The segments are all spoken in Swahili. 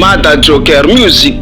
Mada Joker Music.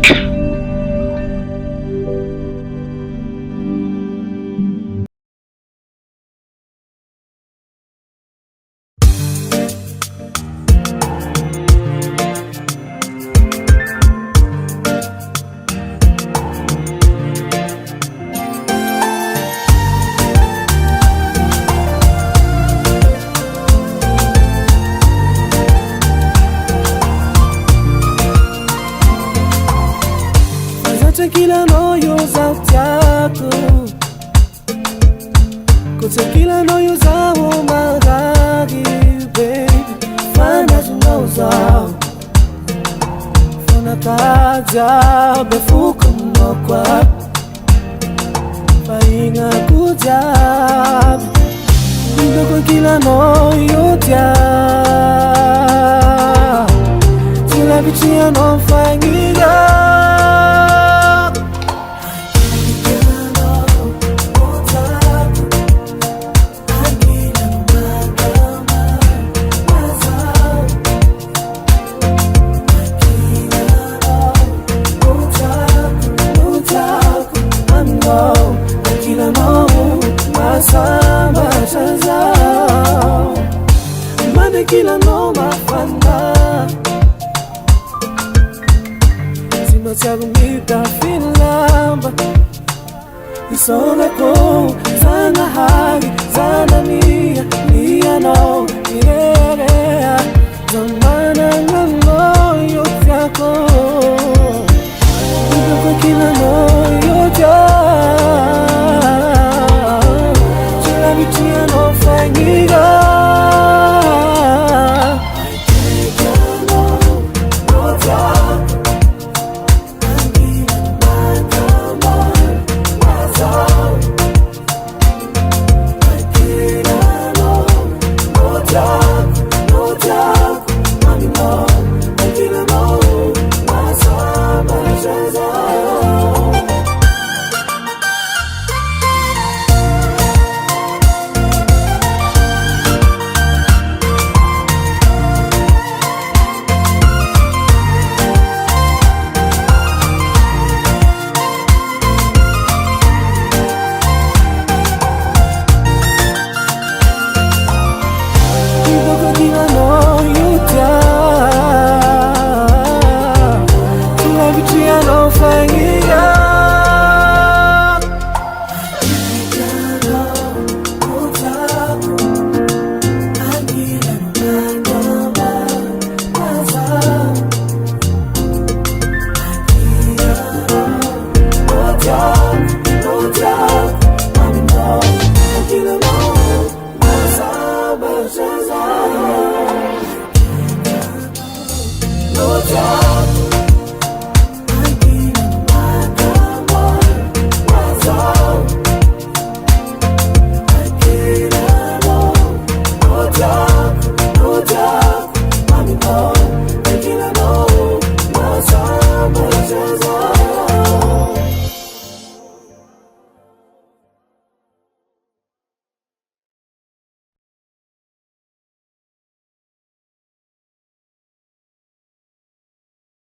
Kila noyo za utako kote kila noyo za umaragi baby fana zunauza fana kaja befuka mwakwa fainga kujab ndoko kila noyo tia tila bichia no fangiga kila no mafanda Zima chagu mita finlamba Isona ko Zana hagi Zana Nia no Irerea Zamana nano Yotyako Ndoko kila no Yotya Chila bichia no fangiga